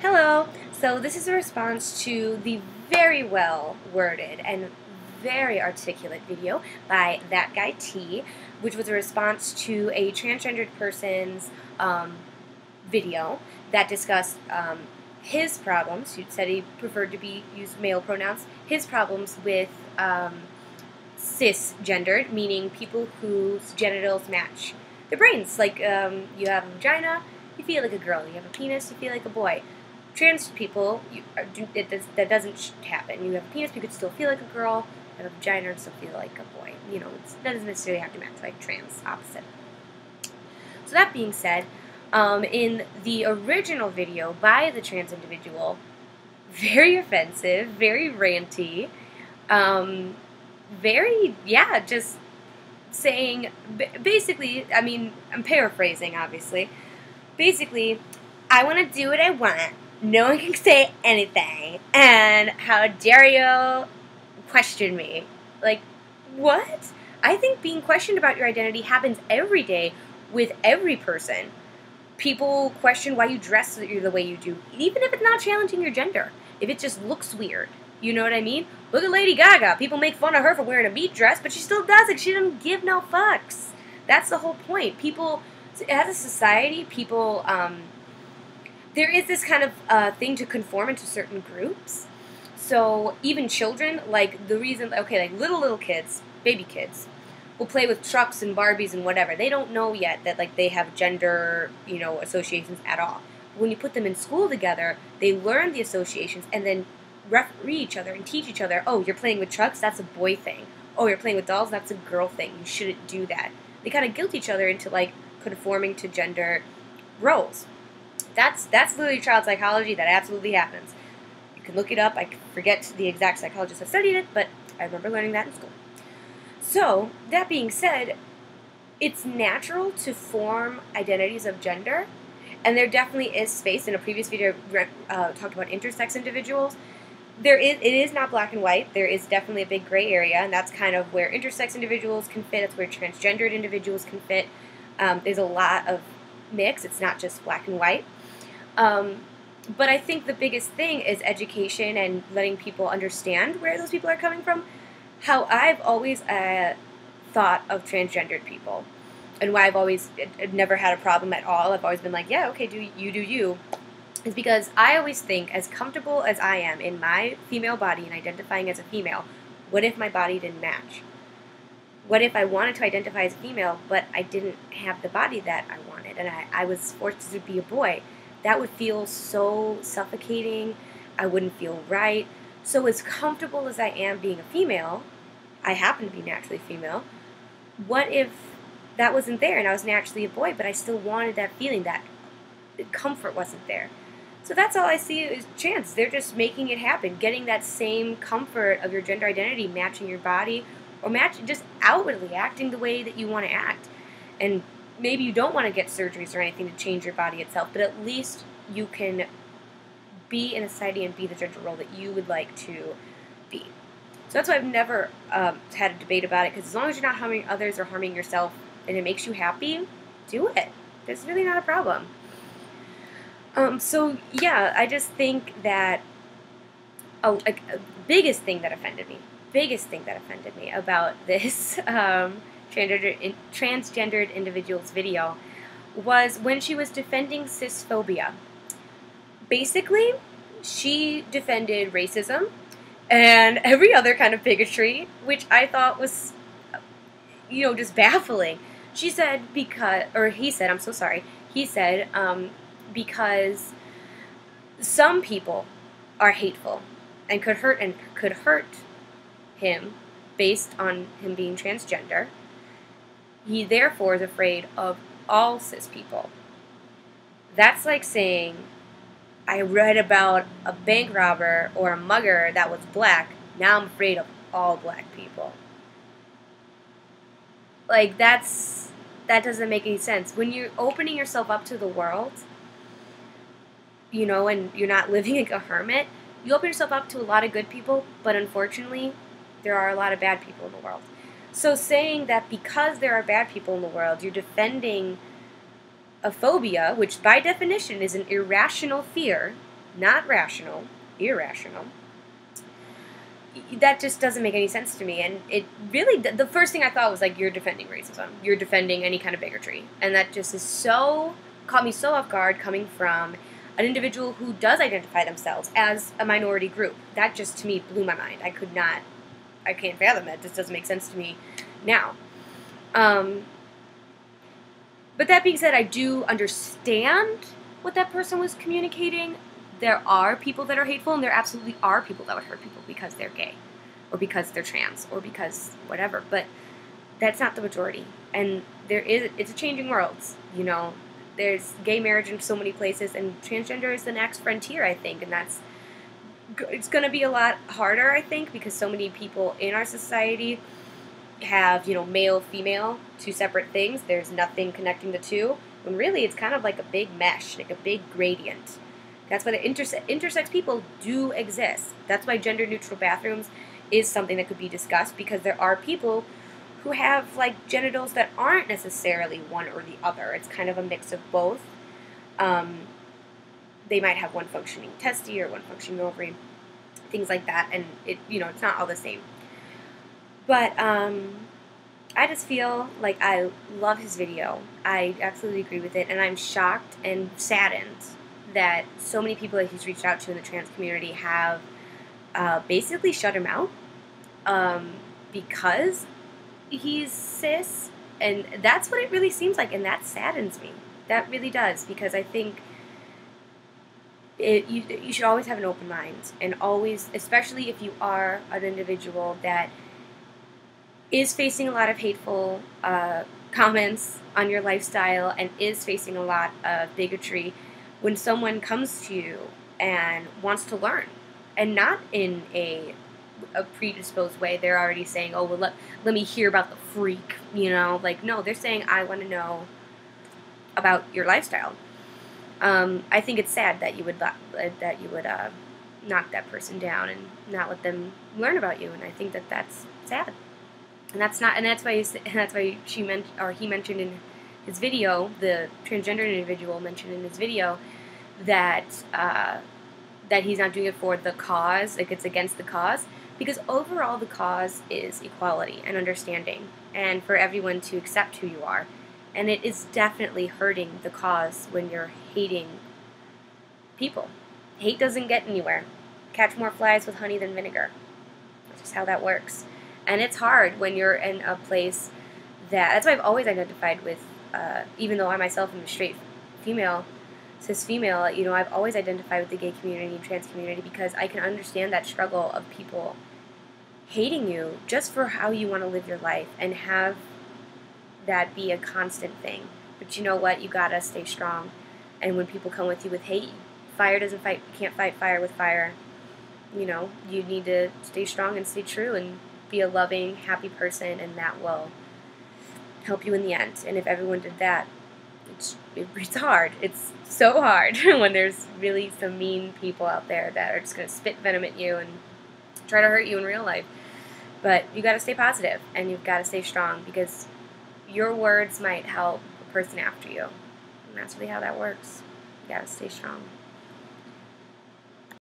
Hello. So this is a response to the very well worded and very articulate video by That Guy T, which was a response to a transgendered person's video that discussed his problems. He said he preferred to use male pronouns. His problems with cisgendered, meaning people whose genitals match their brains. Like you have a vagina, you feel like a girl. You have a penis, you feel like a boy. Trans people, that doesn't happen. You have a penis, you could still feel like a girl. You have a vagina and still feel like a boy. You know, it doesn't necessarily have to match, like trans, opposite. So that being said, in the original video by the trans individual, very offensive, very ranty, just saying, basically, I mean, I'm paraphrasing, obviously. Basically, I want to do what I want. No one can say anything. And how dare you question me? Like, what? I think being questioned about your identity happens every day with every person. People question why you dress the way you do, even if it's not challenging your gender. If it just looks weird. You know what I mean? Look at Lady Gaga. People make fun of her for wearing a meat dress, but she still does it. She doesn't give no fucks. That's the whole point. People, as a society, people, there is this kind of thing to conform into certain groups. So even children, like the reason, okay, like little kids, baby kids, will play with trucks and Barbies and whatever. They don't know yet that like they have gender, associations at all. When you put them in school together, they learn the associations and then referee each other and teach each other, oh, you're playing with trucks, that's a boy thing. Oh, you're playing with dolls, that's a girl thing. You shouldn't do that. They kind of guilt each other into like conforming to gender roles. That's literally child psychology. That absolutely happens. You can look it up. I forget the exact psychologist that studied it, but I remember learning that in school. So, that being said, it's natural to form identities of gender, and there definitely is space. In a previous video, I talked about intersex individuals. It is not black and white. There is definitely a big gray area, and that's kind of where intersex individuals can fit. That's where transgendered individuals can fit. There's a lot of mix. It's not just black and white. But I think the biggest thing is education and letting people understand where those people are coming from. How I've always thought of transgendered people, and why I've always never had a problem at all. I've always been like, yeah, okay, do you, is because I always think, as comfortable as I am in my female body and identifying as a female, what if my body didn't match? What if I wanted to identify as a female, but I didn't have the body that I wanted, and I was forced to be a boy? That would feel so suffocating. I wouldn't feel right. So as comfortable as I am being a female, I happen to be naturally female, what if that wasn't there and I was naturally a boy, but I still wanted that feeling, that comfort wasn't there? So that's all I see as trans. They're just making it happen, getting that same comfort of your gender identity, matching your body, or just outwardly acting the way that you want to act. And maybe you don't want to get surgeries or anything to change your body itself, but at least you can be in a society and be the gender role that you would like to be. So that's why I've never had a debate about it, because as long as you're not harming others or harming yourself and it makes you happy, do it. There's really not a problem. So yeah, I just think that biggest thing that offended me about this transgendered individual's video was when she was defending cisphobia. Basically, she defended racism and every other kind of bigotry, which I thought was, just baffling. She said he said, because some people are hateful and could hurt him based on him being transgender. He therefore is afraid of all cis people. That's like saying, I read about a bank robber or a mugger that was black, now I'm afraid of all black people. Like, that doesn't make any sense. When you're opening yourself up to the world, and you're not living like a hermit, you open yourself up to a lot of good people, but unfortunately, there are a lot of bad people in the world. So saying that because there are bad people in the world, you're defending a phobia, which by definition is an irrational fear, not rational, irrational, that just doesn't make any sense to me. And it really, the first thing I thought was like, you're defending racism. You're defending any kind of bigotry. And that just is so, caught me so off guard coming from an individual who does identify themselves as a minority group. That just, to me, blew my mind. I can't fathom it. This doesn't make sense to me now. But that being said, I do understand what that person was communicating. There are people that are hateful, and there absolutely are people that would hurt people because they're gay, or because they're trans, or because whatever. But that's not the majority. And it's a changing world, you know. There's gay marriage in so many places, and transgender is the next frontier, I think, and it's going to be a lot harder, I think, because so many people in our society have, you know, male, female, two separate things. There's nothing connecting the two, when really it's kind of like a big mesh, like a big gradient. That's why the intersex people do exist. That's why gender-neutral bathrooms is something that could be discussed, because there are people who have, like, genitals that aren't necessarily one or the other. It's kind of a mix of both. They might have one functioning testy or one functioning ovary, things like that, and it's not all the same. But I just feel like I love his video. I absolutely agree with it, and I'm shocked and saddened that so many people that he's reached out to in the trans community have basically shut him out because he's cis, and that's what it really seems like, and that saddens me. That really does, because I think you should always have an open mind, and always, especially if you are an individual that is facing a lot of hateful comments on your lifestyle and is facing a lot of bigotry, when someone comes to you and wants to learn, and not in a predisposed way. They're already saying, oh, well, let me hear about the freak, like, no, they're saying, I want to know about your lifestyle. I think it's sad that you would knock that person down and not let them learn about you, and I think that that's sad. And that's why he mentioned in his video, the transgender individual mentioned in his video, that he's not doing it for the cause, like it's against the cause, because overall the cause is equality and understanding, and for everyone to accept who you are. And it is definitely hurting the cause when you're hating people. Hate doesn't get anywhere. Catch more flies with honey than vinegar. That's just how that works. And it's hard when you're in a place that's why I've always identified with, even though I myself am a straight female, cis female, I've always identified with the gay community and trans community, because I can understand that struggle of people hating you just for how you want to live your life, and have that be a constant thing. But you know what? You gotta stay strong. And when people come with you with hate, fire doesn't fight. You can't fight fire with fire. You need to stay strong and stay true and be a loving, happy person, and that will help you in the end. And if everyone did that, it's hard. It's so hard when there's really some mean people out there that are just going to spit venom at you and try to hurt you in real life. But you got to stay positive, and you've got to stay strong, because your words might help the person after you. And that's really how that works. You got to stay strong.